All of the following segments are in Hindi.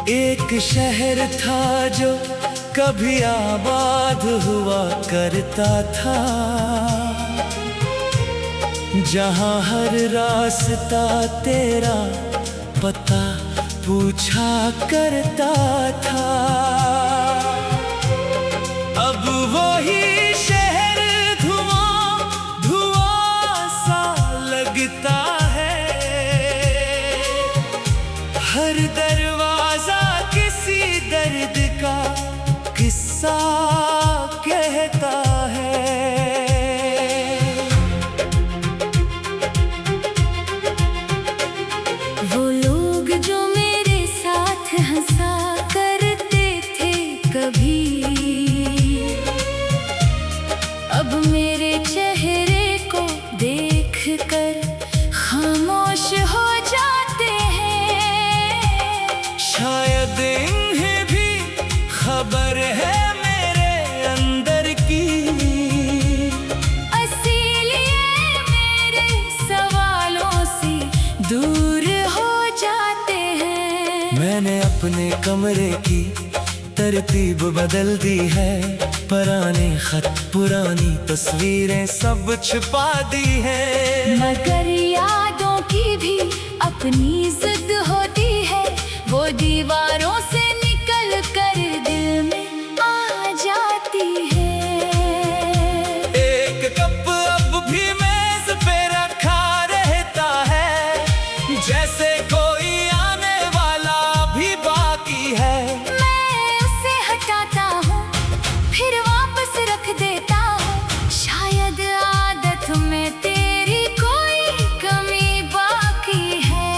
एक शहर था जो कभी आबाद हुआ करता था, जहां हर रास्ता तेरा पता पूछा करता था। अब वही शहर धुआं धुआं सा लगता है, हर दरवाजा किसी दर्द का किस्सा कहता है। वो लोग जो मेरे साथ हंसा करते थे कभी, अब मेरे चेहरे को देख कर खामोश हो जाते हैं। शायद इन्हें भी खबर है मेरे अंदर की, इसीलिए मेरे सवालों से दूर हो जाते हैं। मैंने अपने कमरे की तरतीब बदल दी है, पुराने खत पुरानी तस्वीरें सब छुपा दी है। मगर यादों की भी अपनी जिद होती है, वो दीवारों से निकल कर दिल में आ जाती है। एक कप अब भी मेज पे रखा रहता है, जैसे कोई आने वाला भी बाकी है। मैं उसे हटाता हूँ फिर वापस रख देता हूँ, शायद आदत में तेरी कोई कमी बाकी है।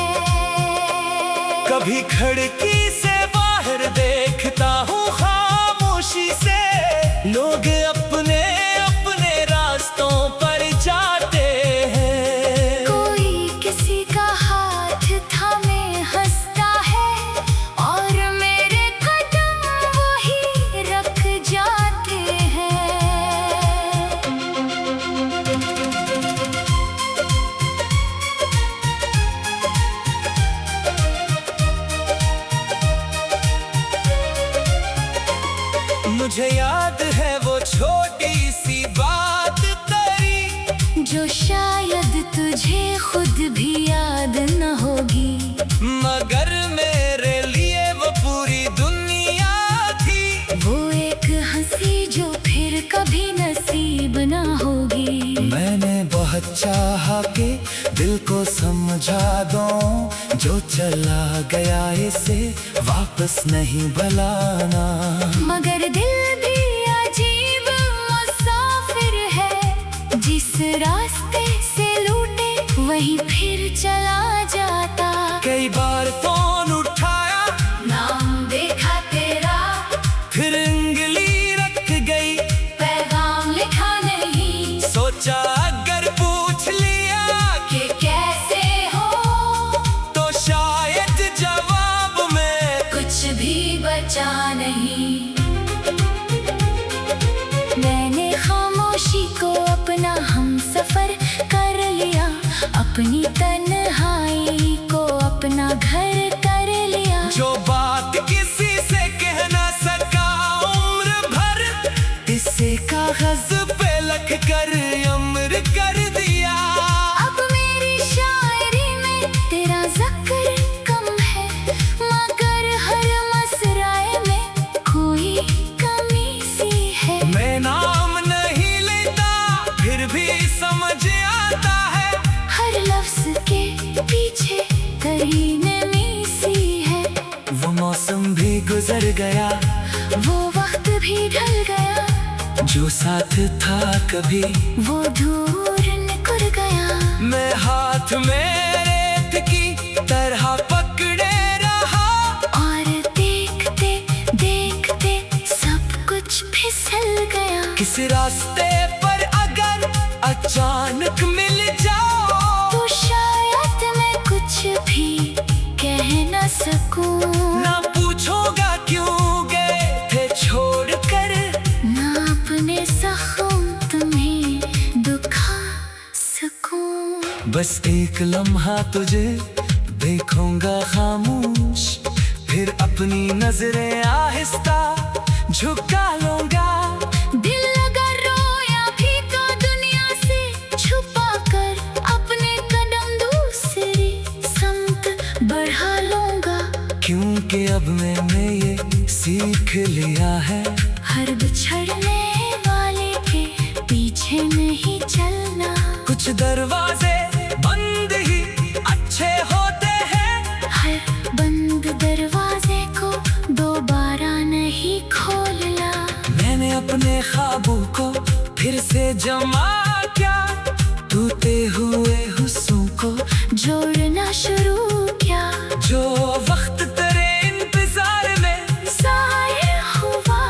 कभी खिड़की से बाहर देखता हूँ खामोशी से, लोग अपने अपने रास्तों पर जाते हैं। कोई किसी का हाथ थामे हंसता है, और मेरे कदम वही रख जाते हैं। मुझे याद है वो छोटी सी बात तेरी, जो शायद तुझे खुद भी याद न होगी, मगर मेरे लिए वो पूरी दुनिया थी। वो एक हंसी जो फिर कभी नसीब न होगी। मैंने बहुत चाहा कि दिल को समझा दूं, जो चला गया इसे वापस नहीं बुलाना। मगर दिल भी अजीब मुसाफिर है, जिस रास्ते से लूटे वहीं फिर चला जाता। कई बार फोन उठाया, नाम देखा तेरा, फिर उंगली रख गई, पैगाम लिखा नहीं। सोचा अगर पूछ लिया कि कैसे हो, तो शायद जवाब में कुछ भी बचा नहीं। मैंने खामोशी को अपना हमसफर कर लिया, अपनी तन्हाई को अपना घर कर लिया। जो बात किसी से कह ना सका उम्र भर, इसे कागज पे लिख कर अमर कर दिया। अब मेरी शायरी में तेरा जिक्र कम है, मगर हर मसराए में कोई कमी सी है। मैं नाम नहीं लेता फिर भी समझ आता है, हर लफ्ज के पीछे कहीं नमी सी है। वो मौसम भी गुजर गया, वो वक्त भी ढल गया, जो साथ था कभी वो दूर निकल गया। मैं हाथ में रेत की तरह पकड़े रहा, और देखते देखते सब कुछ फिसल गया। किस रास्ते पर अगर अचानक मिल जाओ, तो शायद मैं कुछ भी कह न सकूं। ना पूछोगा क्यों गए थे छोड़ कर, ना अपने जख्म तुम्हें दुखा सकूं। बस एक लम्हा तुझे देखूंगा खामोश, फिर अपने अपनी नजरें आहिस्ता झुका लूंगा। दिल अगर रोया भी तो दुनिया से छुपा कर अपने कदम दूसरी समत बढ़ा लूंगा। क्योंकि अब मैंने ये सीख लिया है, हर बिछड़ने वाले के पीछे नहीं चलना। कुछ दरवाजे बंद ही अच्छे होते हैं, हर बंद दरवाजे को दोबारा नहीं खोलना। मैंने अपने ख्वाबों को फिर से जमा किया, टूटे हुए हुस्सों को जोड़ना शुरू किया। जो वक्त तेरे इंतजार में ज़ाया हुआ,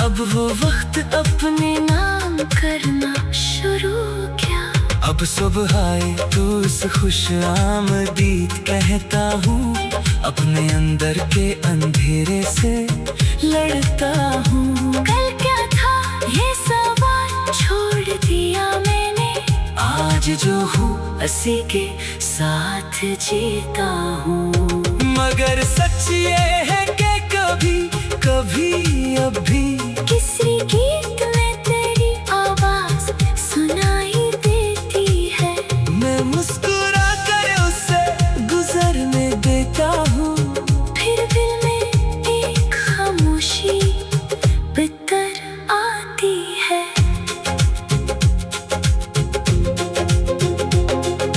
अब वो वक्त अपने नाम करना शुरू किया। अब सुबह आए तो उस खुश आमदीद कहता हूँ, अपने अंदर के अंधेरे से लड़ता हूँ। कल क्या था ये सवाल छोड़ दिया मैंने, आज जो हूँ उसी के साथ जीता हूँ। मगर सच ये है कि कभी कभी अब भी किसी गीत में तेरी आवाज सुनाई देती है। मैं मुस्कुरा कर उससे गुजरने देता हूँ, फिर दिल में एक खामोशी बितर आती है।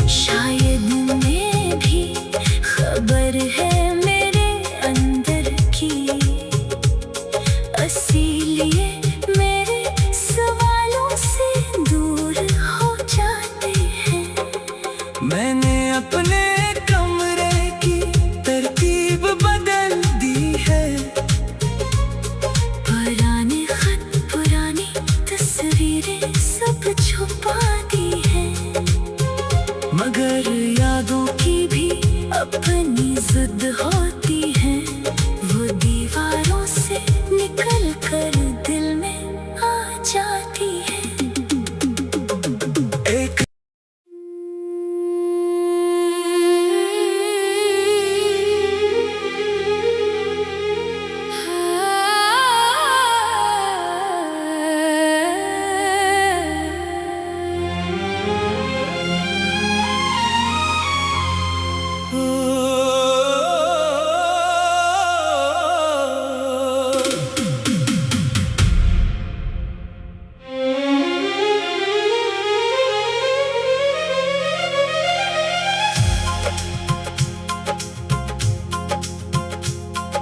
शायद मैं भी खबर है मेरे अंदर की, इसीलिए मेरे सवालों से दूर हो जाते हैं। मैंने अपने कमरे की तरतीब बदल दी है, पुराने खत पुरानी तस्वीरें सब छुपा दी हैं। मगर यादों की भी अपनी जिद होती है, वो दीवारों से निकल कर दिल में आ जाती है। एक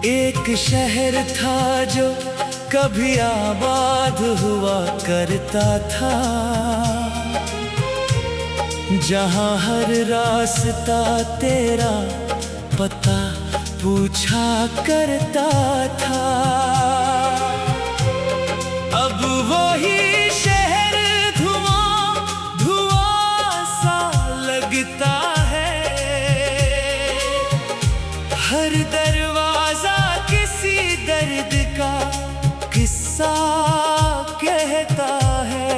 एक शहर था जो कभी आबाद हुआ करता था, जहाँ हर रास्ता तेरा पता पूछा करता था। अब वही शहर धुआं धुआं सा लगता है, हर दरवाजा किसी दर्द का किस्सा कहता है।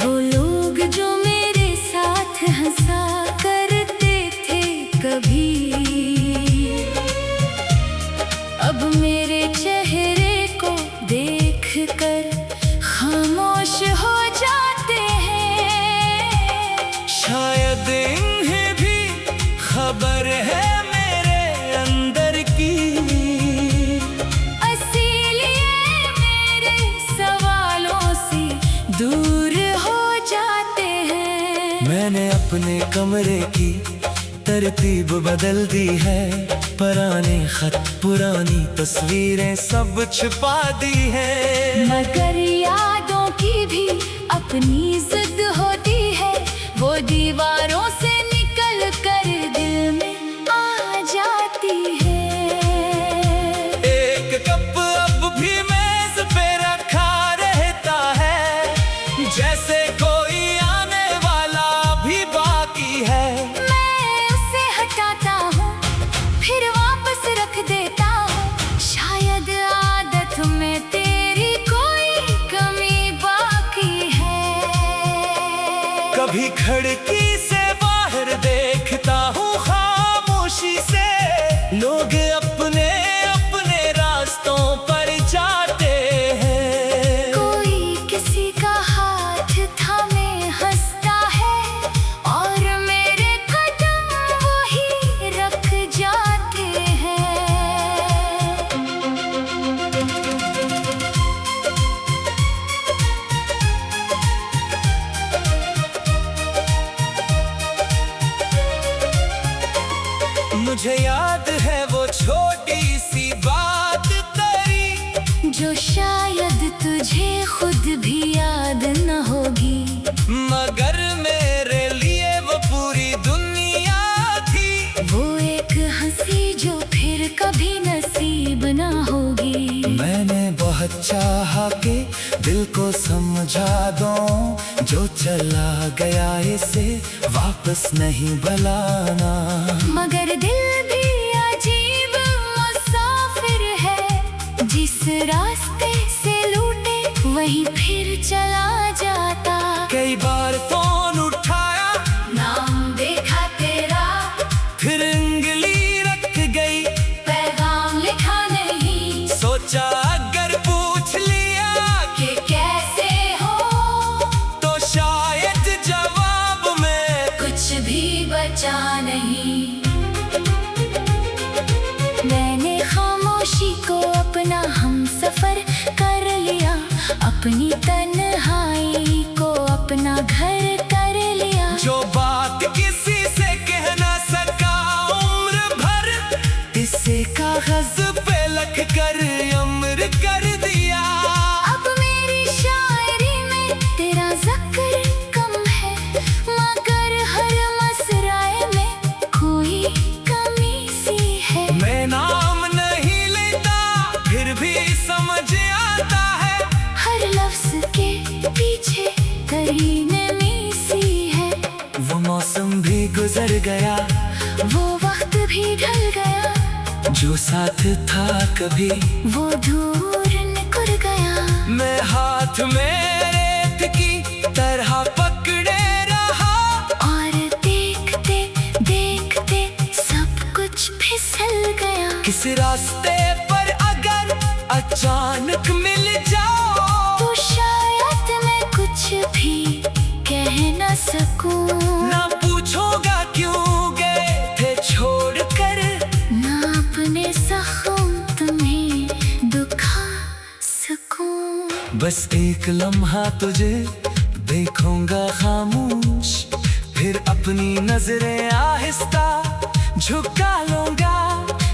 वो लोग जो मेरे साथ हंसा करते थे कभी, अब मेरे चेहरे को देख कर खामोश हो जाते हैं। शायद इन्हें भी खबर है मेरे अंदर की, इसीलिए मेरे सवालों से दूर हो जाते हैं। मैंने अपने कमरे की तरतीब बदल दी है, पुराने खत पुरानी तस्वीरें सब छुपा दी है। मगर यादों की भी अपनी जिद होती है, वो दीवारों से निकल कर दिल में आ जाती है। एक कप अब भी मेज पे रखा रहता है, जैसे कोई आने वाला भी बाकी है। मैं उसे हटाता हूँ फिर वापस रख देता हूँ, शायद आदत में तेरी कोई कमी बाकी है। कभी खिड़की से बाहर शायद तुझे खुद भी याद न होगी, मगर मेरे लिए वो पूरी दुनिया थी। वो एक हंसी जो फिर कभी नसीब न होगी। मैंने बहुत चाहा कि दिल को समझा दूं, जो चला गया इसे वापस नहीं बुलाना। मगर दिल भी अजीब मुसाफिर है, जिस रास्ते से लूटे वहीं फिर चला जाता। कई बार फोन उठाया, नाम देखा तेरा, फिर उंगली रख गई, पैगाम लिखा नहीं। सोचा अगर पूछ लिया कि कैसे हो, तो शायद जवाब में कुछ भी बचा नहीं। मैंने खामोशी को अपना हमसफर कर लिया, अपनी तन्हाई को अपना घर कर लिया। जो बात किसी से कह ना सका उम्र भर, इसे कागज पे लिख कर अमर कर दिया। अब मेरी शायरी में तेरा जिक्र कम है, मगर हर मसराए में कोई कमी सी है। मैं नाम नहीं लेता फिर भी समझ आता है, हर लफ्ज के पीछे करीनमी सी है। वो मौसम भी गुजर गया, वो वक्त भी ढल गया, जो साथ था कभी वो दूर निकल गया। मैं हाथ में रेत की तरह पकड़े रहा, और देखते देखते सब कुछ फिसल गया। किस रास्ते पर अगर अचानक मिल जाओ, तो शायद मैं कुछ भी कह न सकूं। ना पूछोगा क्यों गए थे छोड़ कर, ना अपने जख्म तुम्हें दुखा सकूं। बस एक लम्हा तुझे देखूंगा खामोश, फिर अपनी नजरें आहिस्ता झुका लूंगा।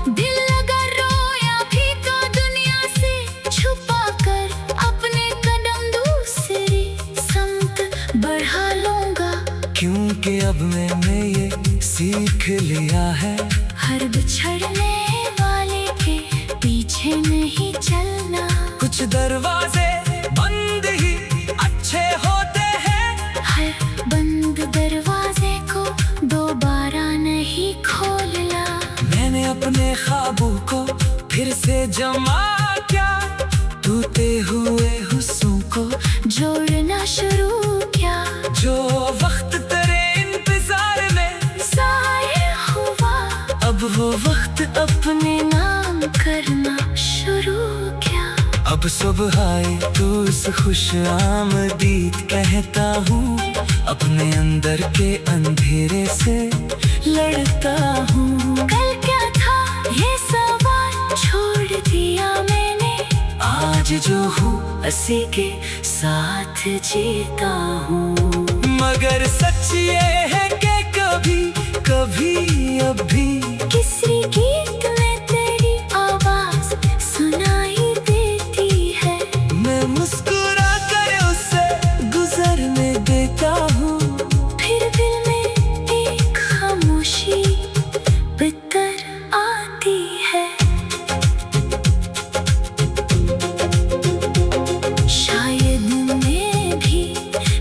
दिल अगर रोया भी तो दुनिया से छुपा कर, अपने कदम दूसरी समत बढ़ा लूंगा। क्योंकि अब मैंने ये सीख लिया है, हर बिछड़ने वाले के पीछे नहीं चलना। कुछ दरवाजे बंद ही अच्छे होते हैं, हर बंद दरवाजे को दोबारा नहीं खोलना। मैंने अपने ख्वाबों को फिर से जमा किया, टूटे हुए हुस्सों को जोड़ना शुरू किया। जो वक्त तेरे इंतजार में ज़ाहिर हुआ, अब वो वक्त अपने नाम करना शुरू किया। अब सुबह आए तो उस खुश आमदीद कहता हूँ, अपने अंदर के अंधेरे से लड़ता हूँ। कल क्या था ये सवाल छोड़ दिया मैंने, आज जो हूँ उसी के साथ जीता हूँ। मगर सच ये है कि कभी कभी अब भी किसी गीत में तेरी आवाज सुनाई देती है। मैं मुस्कुरा कर उससे गुजरने देता हूँ, फिर दिल में एक खामोशी बितर आती है। शायद में भी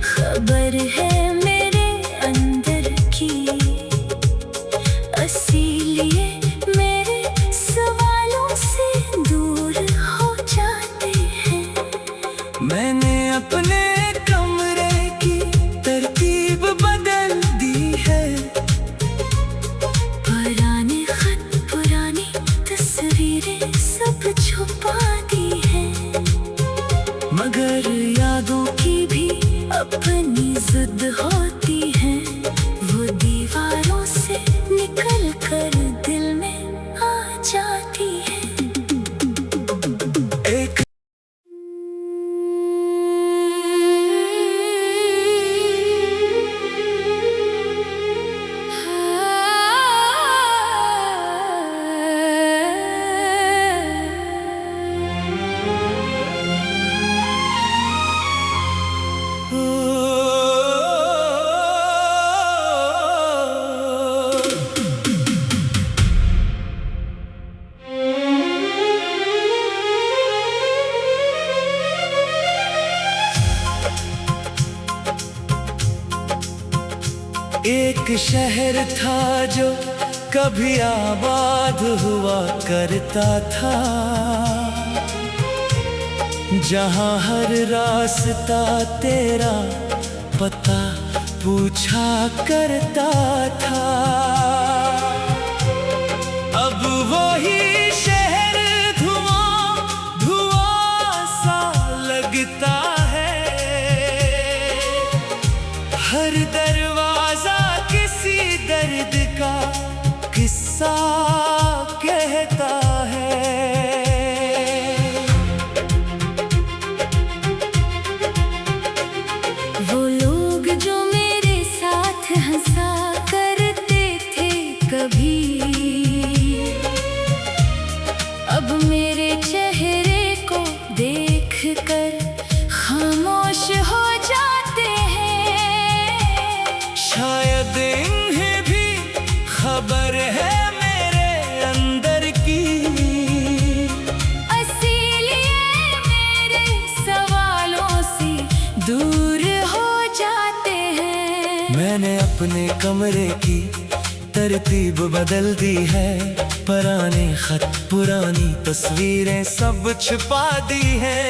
खबर है मेरे अंदर की, इसीलिए मेरे सवालों से दूर हो जाते हैं। मैंने अपने कमरे की तरतीब बदल दी है, पुराने खत पुरानी तस्वीरें सब छुपा दी हैं। मगर यादों की भी अपनी जिद होती है, वो दीवारों से निकल कर दिल में आ जाती है। एक एक शहर था जो कभी आबाद हुआ करता था, जहाँ हर रास्ता तेरा पता पूछा करता था। अब वही शहर धुआं धुआं सा लगता है, हर दरवाजा किसी दर्द का किस्सा कहता है। वो लोग जो मेरे साथ हंसा करते थे कभी, अब मेरे चेहरे को देख कर खामोश हो जाते हैं। शायद इन्हें भी खबर है मेरे अंदर की, इसीलिए मेरे सवालों से दूर हो जाते हैं। मैंने अपने कमरे की तरतीब बदल दी है, पुराने खत पुरानी तस्वीरें सब छुपा दी है।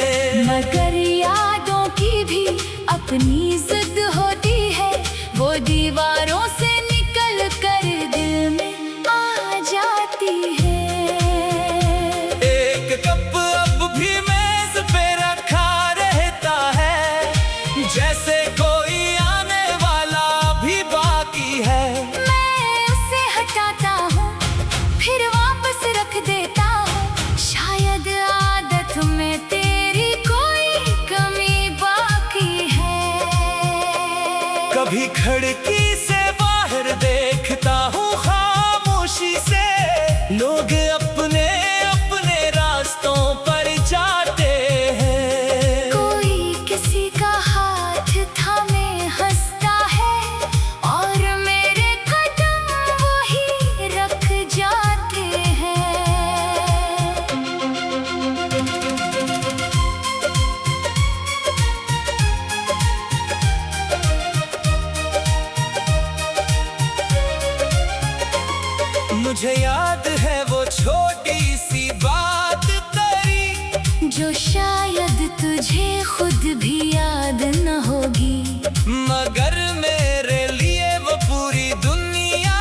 मगर यादों की भी अपनी जिद होती है, वो दीवारों से निकल कर दिल में आ जाती है। एक कप अब भी मेज पे रखा रहता है, जैसे कोई आने वाला भी बाकी है। मैं उसे हटाता हूँ फिर वापस रख देता हूँ, शायद आदत में तेरी कोई कमी बाकी है। कभी खिड़की से बाहर देखता हूँ खामोशी से, लोग अपने अपने रास्तों पर जाते हैं। कोई किसी का हाथ थामे हंसता है, और मेरे कदम वही रख जाते हैं। मुझे याद है वो छोटी सी बात तेरी, जो शायद तुझे खुद भी याद न होगी, मगर मेरे लिए वो पूरी दुनिया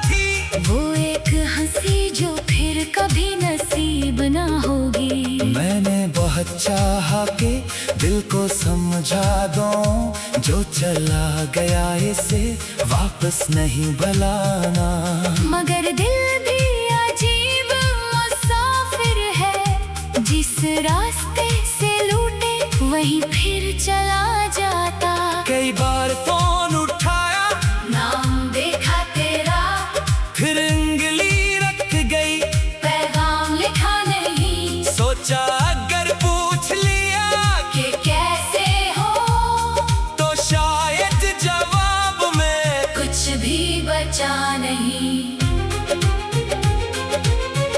थी। वो एक हंसी जो फिर कभी नसीब न होगी। मैंने बहुत चाहा कि दिल को समझा दूं, जो चला गया इसे वापस नहीं बुलाना। मगर दिल भी अजीब मुसाफिर है, जिस रास्ते से लूटे वहीं फिर चला जाता। कई बार फोन उठाया, नाम देखा तेरा, फिर उंगली रख गई, पैगाम लिखा नहीं। सोचा अगर पूछ लिया कि कैसे हो, तो शायद जवाब में कुछ भी बचा नहीं।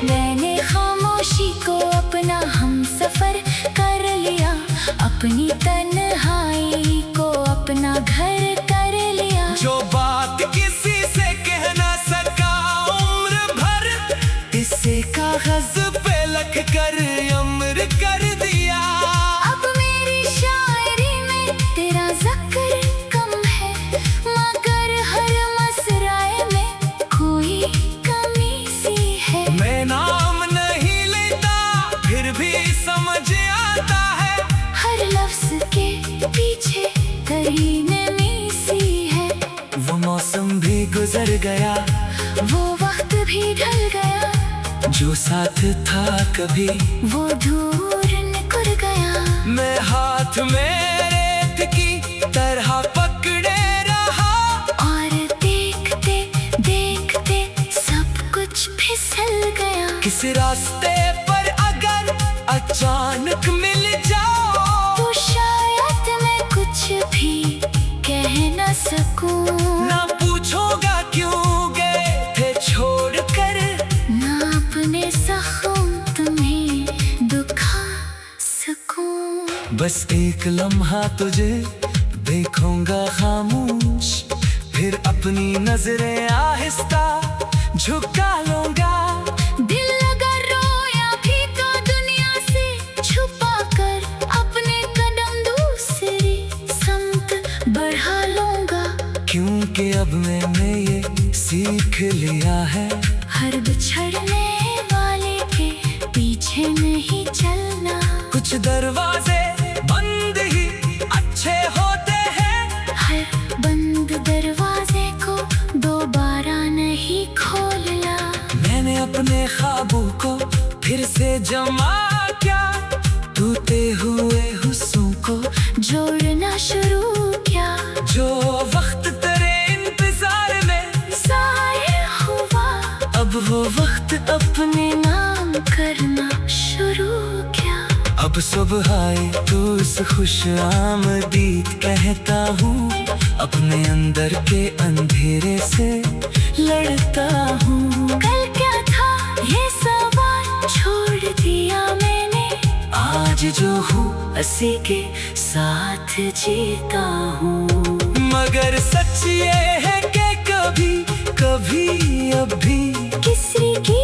मैंने खामोशी को अपना हमसफर कर लिया, अपनी तन्हाई को अपना घर कर लिया। जो बात किसी से कह ना सका उम्र भर, इसे कागज पे लिख कर अमर कर दिया। अब मेरी शायरी में तेरा जिक्र कम है, मगर हर मसराए में कोई कमी सी है। मैं नाम नहीं लेता फिर भी समझ आता है, हर लफ्ज के पीछे कहीं नमी सी है। वो मौसम भी गुजर गया, वो वक्त भी ढल गया, जो साथ था कभी वो दूर निकल गया। मैं हाथ में रेत की तरह पकड़े रहा, और देखते देखते सब कुछ फिसल गया। किस रास्ते पर अगर अचानक मिल जाओ, तो शायद मैं कुछ भी कह न सकूं। ना पूछोगा क्यों गए थे छोड़ कर, ना अपने जख्म तुम्हें दुखा सकूं। बस एक लम्हा तुझे देखूंगा खामोश, फिर अपनी नजरें आहिस्ता झुका लूंगा। दिल अगर रोया भी तो दुनिया से छुपा कर अपने कदम दूसरी समत बढ़ा लूंगा। क्योंकि अब मैंने ये सीख लिया है, हर बिछड़ने वाले के पीछे नहीं चलना। कुछ दरवाजे बंद ही अच्छे होते हैं, हर बंद दरवाजे को दोबारा नहीं खोलना। मैंने अपने ख्वाबों को फिर से जमा किया, टूटे हुए हुस्सों को जोड़ना शुरू किया। जो वक्त तेरे इंतजार में ज़ाहिर हुआ, अब वो वक्त अपने नाम करना शुरू किया। अब सुबह आए तो उस खुश आमदीद कहता हूँ, अपने अंदर के अंधेरे से लड़ता हूँ। कल क्या था ये सवाल छोड़ दिया मैंने, आज जो हूँ उसी के साथ जीता हूँ। मगर सच ये है कि कभी कभी अब भी किसी की